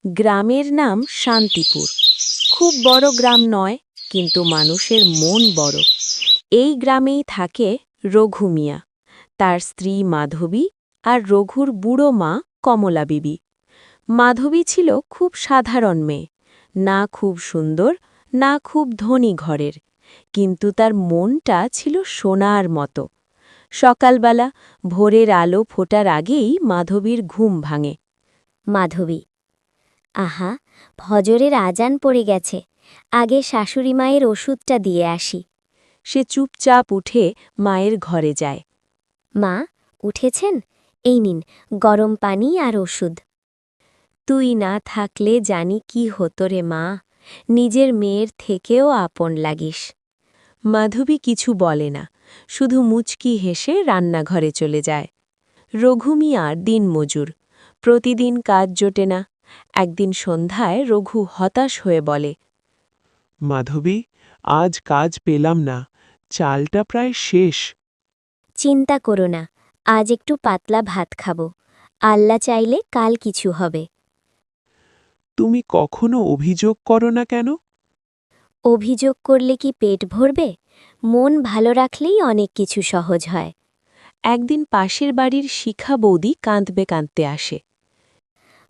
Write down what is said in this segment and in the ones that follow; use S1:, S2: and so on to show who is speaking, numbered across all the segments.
S1: গ্রামের নাম শান্তিপুর। খুব বড় গ্রাম নয়, কিন্তু মানুষের মন বড়। এই গ্রামেই থাকে রঘু মিয়া, তার স্ত্রী মাধবী আর রঘুর বুড়ো মা কমলা বিবি। মাধবী ছিল খুব সাধারণ মেয়ে, না খুব সুন্দর, না খুব ধনী ঘরের, কিন্তু তার মনটা ছিল সোনার মতো। সকালবেলা ভোরের আলো ফোটার আগেই মাধবীর ঘুম ভাঙে।
S2: মাধবী, আহা, ফজরের আজান পড়ে গেছে, আগে শাশুড়ি মায়ের ওষুধটা দিয়ে আসি।
S1: সে চুপচাপ উঠে মায়ের ঘরে যায়।
S2: মা, উঠেছেন? এই নিন গরম পানি আর ওষুধ।
S1: তুই না থাকলে জানি কি হতো রে মা, নিজের মেয়ের থেকেও আপন লাগিস। মাধবী কিছু বলে না, শুধু মুচকি হেসে রান্নাঘরে চলে যায়। রঘু মিয়ার দিনমজুর, প্রতিদিন কাজ জোটে না। একদিন সন্ধ্যায় রঘু হতাশ হয়ে বলে,
S3: মাধবী, আজ কাজ পেলাম না, চালটা প্রায় শেষ।
S2: চিন্তা করো না, আজ একটু পাতলা ভাত খাবো, আল্লাহ চাইলে কাল কিছু হবে।
S3: তুমি কখনো অভিযোগ করো না কেন?
S2: অভিযোগ করলে কি পেট ভরবে? মন ভালো রাখলেই অনেক কিছু সহজ হয়।
S1: একদিন পাশের বাড়ির শিখা বৌদি কাঁদবে কাঁদতে আসে।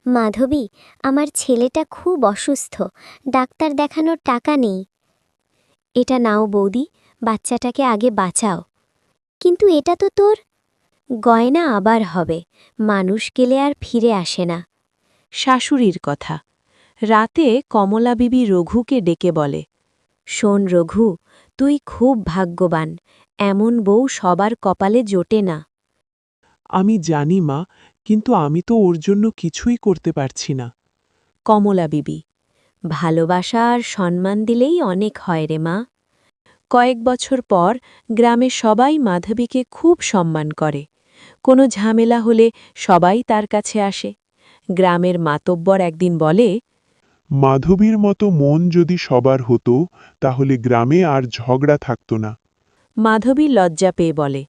S2: মাধবী, আমার ছেলেটা খুব অসুস্থ, ডাক্তার দেখানোর টাকা নেই। এটা নাও বৌদি, বাচ্চাটাকে আগে বাঁচাও। কিন্তু এটা তো তোর গয়না, আবার হবে, মানুষ গেলে আর ফিরে আসে না।
S1: শাশুড়ির কথা। রাতে কমলা বিবি রঘুকে ডেকে বলে, শোন রঘু, তুই খুব ভাগ্যবান, এমন বউ সবার কপালে জোটে না।
S3: আমি জানি মা, কিন্তু আমি তো ওর জন্য কিছুই করতে পারছি না।
S1: কমলা বিবি, ভালোবাসা আর সম্মান দিলেই অনেক হয় রে মা। কয়েক বছর পর গ্রামে সবাই মাধবীকে খুব সম্মান করে। কোনো ঝামেলা হলে সবাই তার কাছে আসে। গ্রামের মাতব্বর একদিন বলে,
S4: মাধবীর মতো মন যদি সবার হতো, তাহলে গ্রামে আর ঝগড়া থাকতো না।
S1: মাধবী লজ্জা পেয়ে বলে,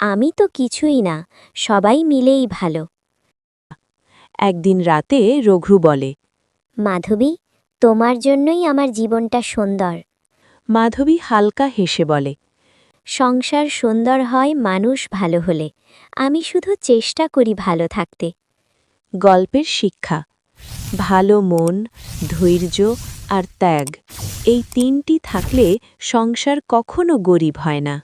S2: আমি তো কিছুই না, সবাই মিলেই ভালো।
S1: একদিন রাতে রঘু বলে,
S2: মাধবী, তোমার জন্যই আমার জীবনটা সুন্দর।
S1: মাধবী হালকা হেসে বলে,
S2: সংসার সুন্দর হয় মানুষ ভালো হলে, আমি শুধু চেষ্টা করি ভালো থাকতে।
S1: গল্পের শিক্ষা। ভালো মন, ধৈর্য আর ত্যাগ, এই তিনটি থাকলে সংসার কখনো গরিব হয় না।